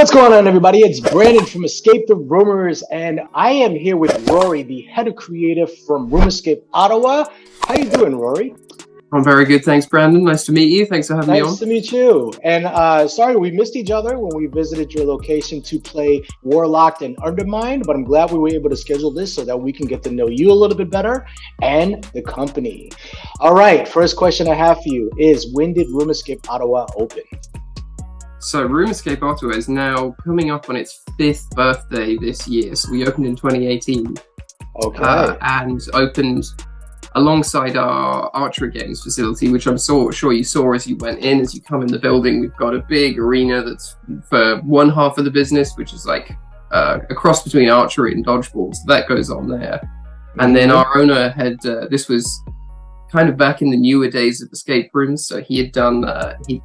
What's going on, everybody? It's Brandon from Escape the Roomers, and I am here with Rory, the head of creative from Room Escape Ottawa. How you doing, Rory? I'm very good, thanks, Brandon. Nice to meet you. Thanks for having me on. Nice to meet you. And sorry, we missed each other when we visited your location to play Warlocked and Undermined, but I'm glad we were able to schedule this so that we can get to know you a little bit better and the company. All right, first question I have for you is, when did Room Escape Ottawa open? So Room Escape Ottawa is now coming up on its 5th birthday this year. So we opened in 2018. Okay. And opened alongside our Archery games facility, which I'm sure you saw as you went in. As you come in the building, we've got a big arena that's for one half of the business, which is like a cross between archery and dodgeball. So that goes on there. And then our owner had, this was kind of back in the newer days of escape rooms. So he had done, he'd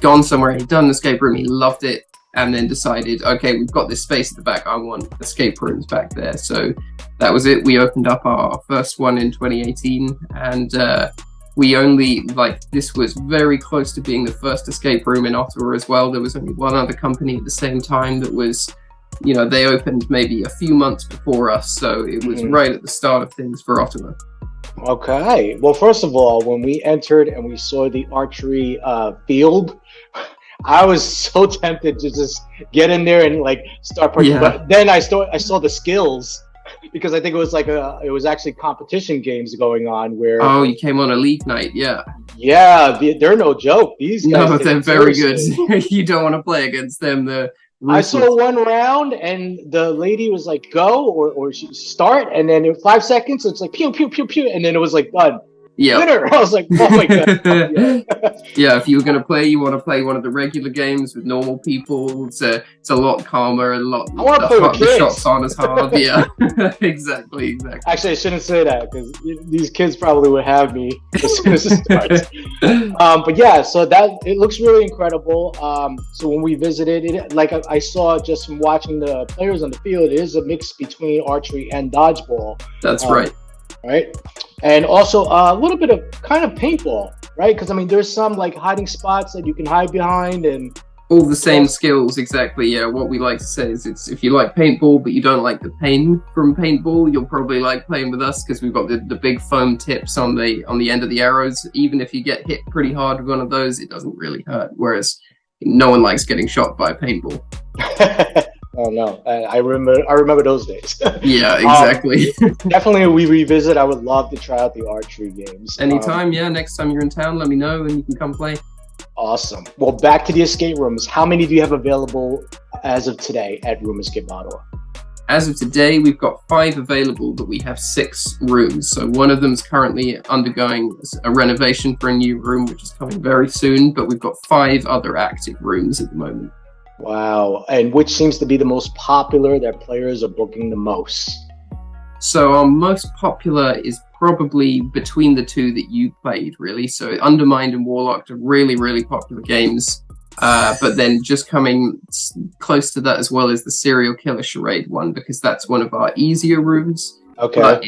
gone somewhere, he'd done an escape room, he loved it, and then decided, okay, we've got this space at the back, I want escape rooms back there. So that was it. We opened up our first one in 2018, and we only, this was very close to being the first escape room in Ottawa as well. There was only one other company at the same time that was, they opened maybe a few months before us, so it was right at the start of things for Ottawa. Okay. Well, first of all, when we entered and we saw the archery field, I was so tempted to just get in there and start playing. Yeah. But then I saw the skills, because I think it was it was actually competition games going on where. Oh, you came on a league night, yeah. Yeah, they're no joke. These guys. No, they're very good. You don't want to play against them. I saw one round and the lady was like, go, or she start, and then in 5 seconds, it's like, pew, pew, pew, pew, and then it was like, done. Yeah. Winner. I was like, oh my God. Yeah, if you were going to play, you want to play one of the regular games with normal people. It's a lot calmer, and I want to play with kids. The shots aren't as hard. Yeah, exactly. Actually, I shouldn't say that, because these kids probably would have me as soon as it starts. But yeah, so it looks really incredible. So when we visited it, I saw just from watching the players on the field, it is a mix between archery and dodgeball. That's right. Right. And also a little bit of kind of paintball, right? Because there's some hiding spots that you can hide behind, and all the same skills. Exactly. Yeah. What we like to say is, if you like paintball but you don't like the pain from paintball, you'll probably like playing with us, because we've got the big foam tips on the end of the arrows. Even if you get hit pretty hard with one of those, it doesn't really hurt. Whereas no one likes getting shot by a paintball. Oh no, I remember those days. Yeah, exactly. Definitely, we revisit. I would love to try out the archery games. Anytime, yeah. Next time you're in town, let me know and you can come play. Awesome. Well, back to the escape rooms. How many do you have available as of today at Room Escape Ottawa? As of today, we've got 5 available, but we have 6 rooms. So one of them's currently undergoing a renovation for a new room, which is coming very soon. But we've got 5 other active rooms at the moment. Wow. And which seems to be the most popular that players are booking the most? So our most popular is probably between the 2 that you played, really. So Undermined and Warlocked are really, really popular games. But then just coming close to that as well is the Serial Killer Charade one, because that's one of our easier rooms. Okay. But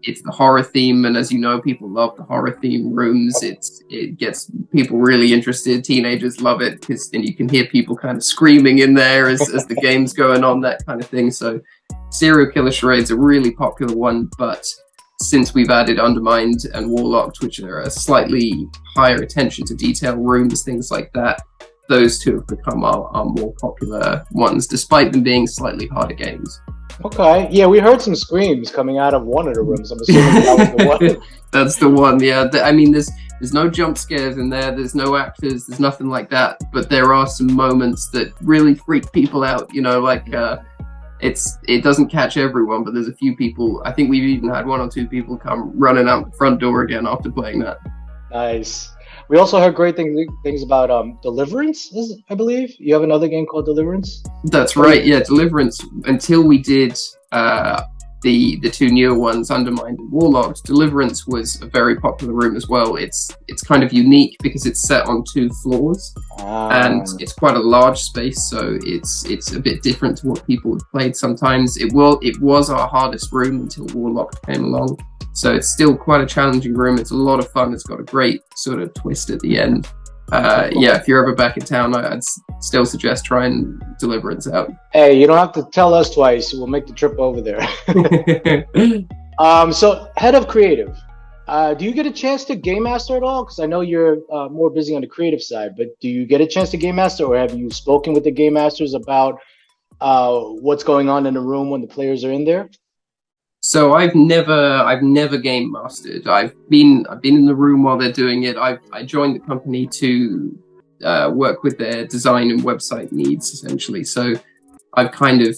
it's the horror theme, and as you know, people love the horror theme rooms. It gets people really interested. Teenagers love it, and you can hear people kind of screaming in there as the game's going on, that kind of thing. So Serial Killer Charade's a really popular one, but since we've added Undermined and Warlocked, which are a slightly higher attention to detail rooms, things like that, those 2 have become our more popular ones, despite them being slightly harder games. Okay. Yeah, we heard some screams coming out of one of the rooms. I'm assuming that was the one. That's the one, yeah. There's no jump scares in there. There's no actors. There's nothing like that. But there are some moments that really freak people out. It doesn't catch everyone, but there's a few people. I think we've even had 1 or 2 people come running out the front door again after playing that. Nice. We also heard great things about Deliverance, I believe. You have another game called Deliverance? That's right, yeah. Deliverance, until we did the 2 newer ones, Undermined and Warlocked, Deliverance was a very popular room as well. It's kind of unique because it's set on 2 floors, and it's quite a large space, so it's a bit different to what people have played sometimes. It was our hardest room until Warlocked came along. So it's still quite a challenging room. It's a lot of fun. It's got a great sort of twist at the end. Yeah, if you're ever back in town, I'd still suggest trying Deliverance out. Hey, you don't have to tell us twice. We'll make the trip over there. So head of creative, do you get a chance to game master at all? Because I know you're more busy on the creative side, but do you get a chance to game master, or have you spoken with the game masters about what's going on in the room when the players are in there? So I've never game mastered. I've been in the room while they're doing it. I joined the company to work with their design and website needs, essentially. So I've kind of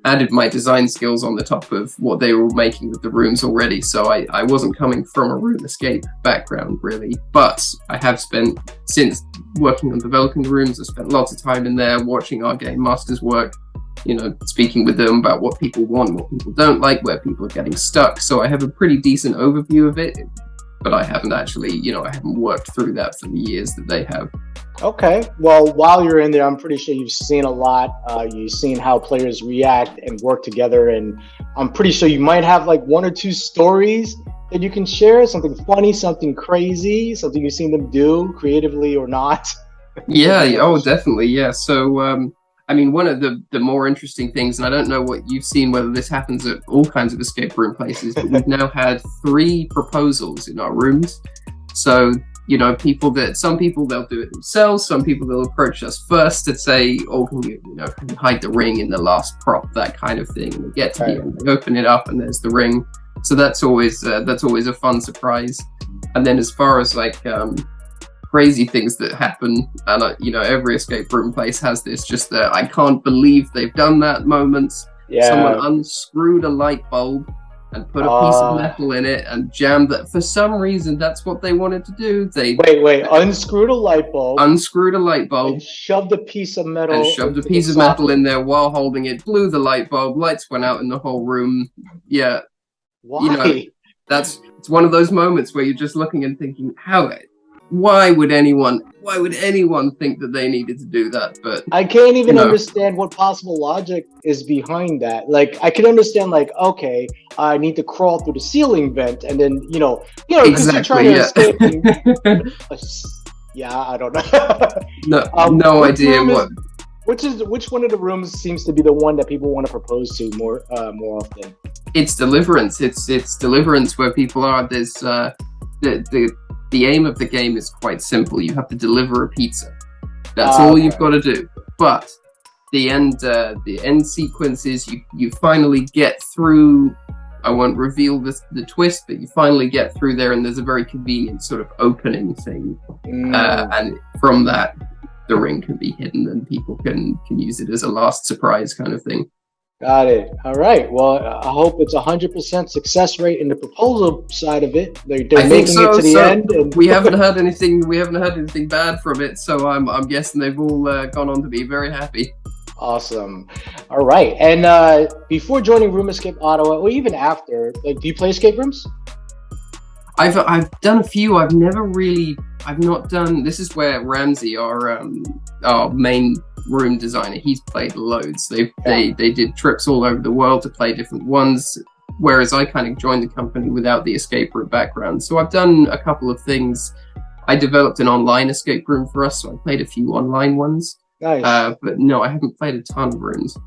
added my design skills on the top of what they were making with the rooms already. So I wasn't coming from a Room Escape background, really. But I have spent, since working on developing the rooms, I've spent lots of time in there watching our game masters work, you know, speaking with them about what people want, what people don't like, where people are getting stuck. So I have a pretty decent overview of it, but I haven't actually, you know, I haven't worked through that for the years that they have. Okay. Well, while you're in there, I'm pretty sure you've seen a lot. You've seen how players react and work together. And I'm pretty sure you might have like one or two stories that you can share, something funny, something crazy, something you've seen them do creatively or not. Yeah. Oh, definitely. Yeah. So, I mean, one of the more interesting things, and I don't know what you've seen, whether this happens at all kinds of escape room places, but we've now had 3 proposals in our rooms. So, you know, some people, they'll do it themselves. Some people, they'll approach us first to say, oh, can you hide the ring in the last prop, that kind of thing. And they get to the end, they open it up and there's the ring. So that's always a fun surprise. And then as far as like, crazy things that happen, and you know, every escape room place has this, just that I can't believe they've done that moment. Yeah. Someone unscrewed a light bulb and put a piece of metal in it and jammed that. For some reason, that's what they wanted to do. They unscrewed a light bulb, and shoved a piece of metal, in there while holding it, blew the light bulb, lights went out in the whole room. Yeah. Why? You know, it's one of those moments where you're just looking and thinking, why would anyone think that they needed to do that? But I can't even understand what possible logic is behind that. Like, I can understand, like, okay, I need to crawl through the ceiling vent, and then because you're trying to escape. Yeah, I don't know. No idea what. Which one of the rooms seems to be the one that people want to propose to more often? It's Deliverance. It's Deliverance where people are. There's the aim of the game is quite simple. You have to deliver a pizza. That's all you've got to do. But the end sequence is you finally get through. I won't reveal the twist, but you finally get through there, and there's a very convenient sort of opening thing. And from that, the ring can be hidden, and people can use it as a last surprise kind of thing. Got it. All right. Well, I hope it's 100% success rate in the proposal side of it. They're making it to the end. And we haven't heard anything. We haven't heard anything bad from it. So I'm guessing they've all gone on to be very happy. Awesome. All right. And before joining Room Escape Ottawa, or even after, like, do you play escape rooms? I've done a few. I've not done. This is where Ramsey, our main room designer, he's played loads. They did trips all over the world to play different ones, whereas I kind of joined the company without the escape room background. So I've done a couple of things. I developed an online escape room for us, so I played a few online ones. Nice. But no, I haven't played a ton of rooms.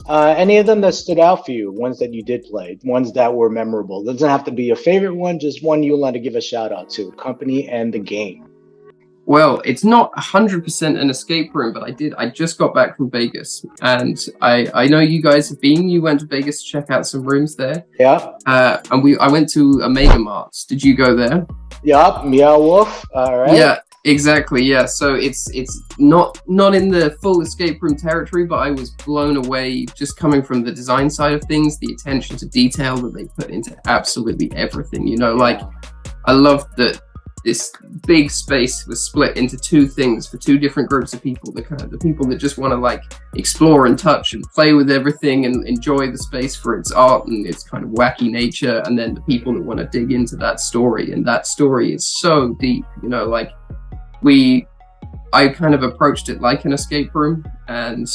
Any of them that stood out for you, ones that you did play, ones that were memorable? Doesn't have to be your favorite one, just one you want to give a shout out to, company and the game. Well, it's not 100% an escape room, but I just got back from Vegas, and I know you guys have been. You went to Vegas to check out some rooms there. Yeah. And I went to a Mart. Did you go there? Yeah, Meow Wolf. All right. Yeah, exactly. Yeah. So it's not in the full escape room territory, but I was blown away just coming from the design side of things, the attention to detail that they put into absolutely everything. You know, like, I loved that this big space was split into 2 things for 2 different groups of people. The people that just want to, like, explore and touch and play with everything and enjoy the space for its art and its kind of wacky nature, and then the people that want to dig into that story. And that story is so deep, you know, like, I kind of approached it like an escape room and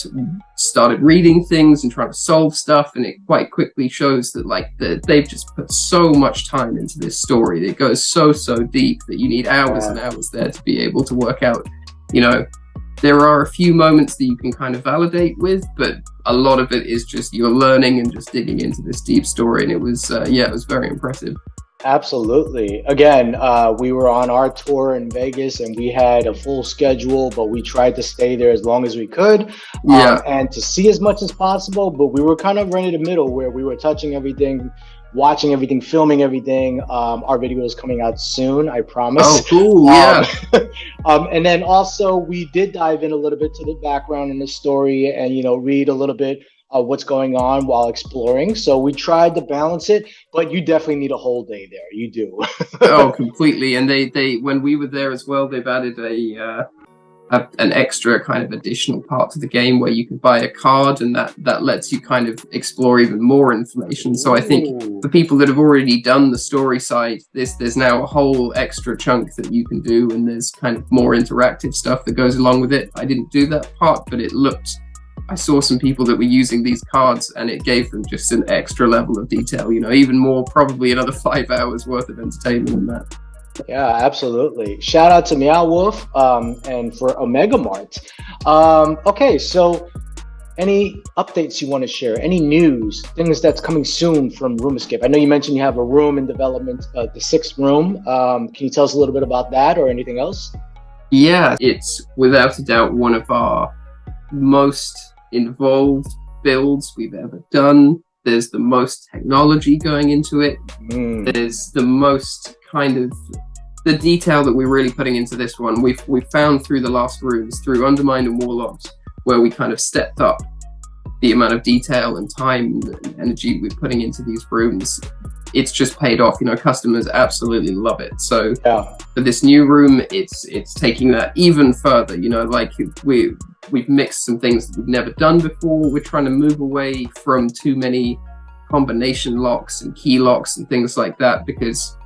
started reading things and trying to solve stuff, and it quite quickly shows that like they've just put so much time into this story. It goes so deep that you need hours and hours there to be able to work out, you know, there are a few moments that you can kind of validate with, but a lot of it is just you're learning and just digging into this deep story, and it was it was very impressive. Absolutely. Again, we were on our tour in Vegas and we had a full schedule, but we tried to stay there as long as we could and to see as much as possible. But we were kind of right in the middle where we were touching everything, watching everything, filming everything. Our video is coming out soon, I promise. Oh, cool. Yeah. And then also we did dive in a little bit to the background in the story and, you know, read a little bit of what's going on while exploring. So we tried to balance it, but you definitely need a whole day there. You do. Oh, completely. And they when we were there as well, they've added an extra kind of additional part to the game where you can buy a card, and that lets you kind of explore even more information. So I think for people that have already done the story side, there's now a whole extra chunk that you can do, and there's kind of more interactive stuff that goes along with it. I didn't do that part, but I saw some people that were using these cards, and it gave them just an extra level of detail, you know, even more, probably another 5 hours worth of entertainment in that. Yeah, absolutely. Shout out to Meow Wolf and for Omega Mart. Okay, so any updates you want to share? Any news, things that's coming soon from Room Escape? I know you mentioned you have a room in development, the 6th room. Can you tell us a little bit about that or anything else? Yeah, it's without a doubt one of our most involved builds we've ever done. There's the most technology going into it. There's the most kind of the detail that we're really putting into this one. We've found through the last rooms, through Undermined and Warlocked, where we kind of stepped up the amount of detail and time and energy we're putting into these rooms. It's just paid off. You know, customers absolutely love it. So for this new room, it's taking that even further. You know, like we've mixed some things that we've never done before. We're trying to move away from too many combination locks and key locks and things like that, because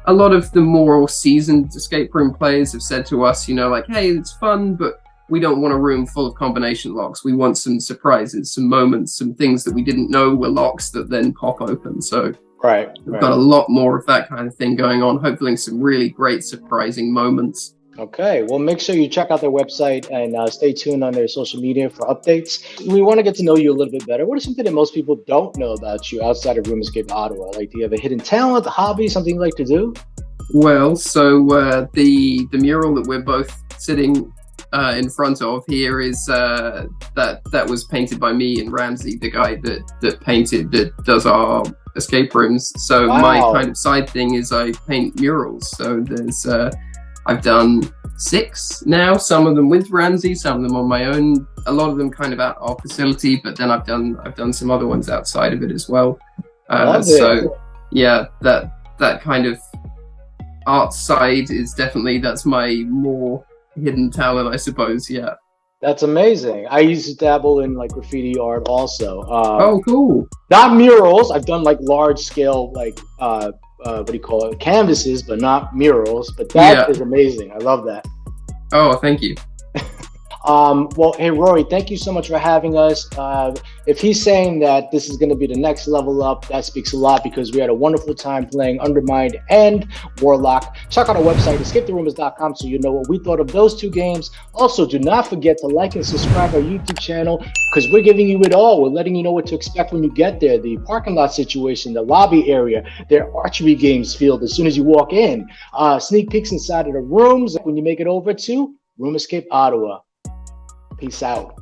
a lot of the more seasoned escape room players have said to us, you know, like, hey, it's fun, but we don't want a room full of combination locks. We want some surprises, some moments, some things that we didn't know were locks that then pop open. So we've got a lot more of that kind of thing going on, hopefully some really great surprising moments. Okay, well, make sure you check out their website and stay tuned on their social media for updates. We want to get to know you a little bit better. What is something that most people don't know about you outside of Room Escape Ottawa? Like, do you have a hidden talent, a hobby, something you like to do? Well, so the mural that we're both sitting in front of here is that was painted by me and Ramsey, the guy that does our escape rooms. So my kind of side thing is I paint murals. So there's I've done 6 now, some of them with Ramsey, some of them on my own, a lot of them kind of at our facility, but then I've done some other ones outside of it as well. So yeah, that kind of art side is definitely, that's my more hidden talent, I suppose. Yeah, that's amazing. I used to dabble in like graffiti art also. Oh, cool. Not murals. I've done like large scale like what do you call it, canvases, but not murals. But that is amazing. I love that. Oh, thank you. Well, hey, Rory, thank you so much for having us. If he's saying that this is going to be the next level up, that speaks a lot, because we had a wonderful time playing Undermined and Warlock. Check out our website, ESCAPETHEROOMers.com, so you know what we thought of those 2 games. Also, do not forget to like and subscribe our YouTube channel, because we're giving you it all. We're letting you know what to expect when you get there. The parking lot situation, the lobby area, their archery games field as soon as you walk in. Sneak peeks inside of the rooms when you make it over to Room Escape Ottawa. Peace out.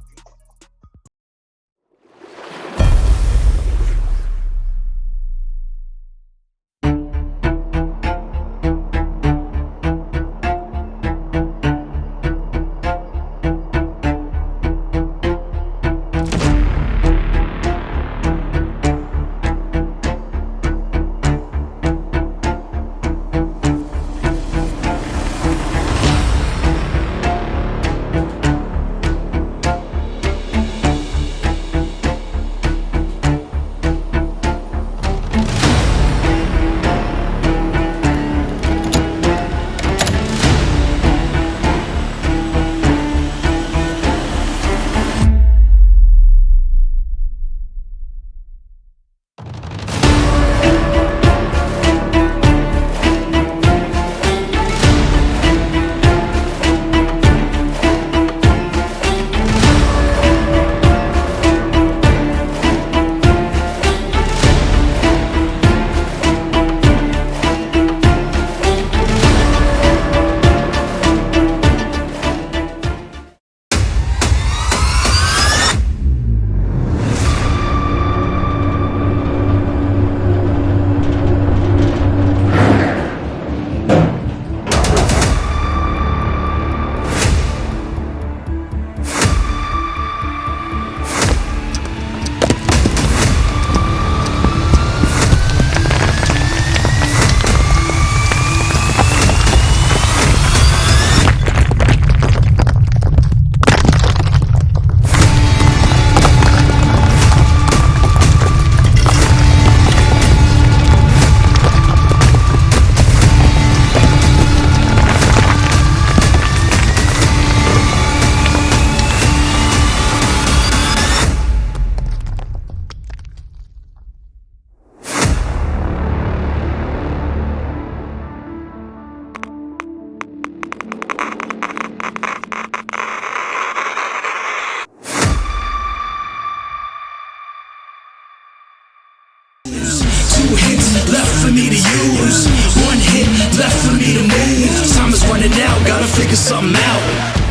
for me to use. One hit left for me to move. Time is running out, gotta figure something out.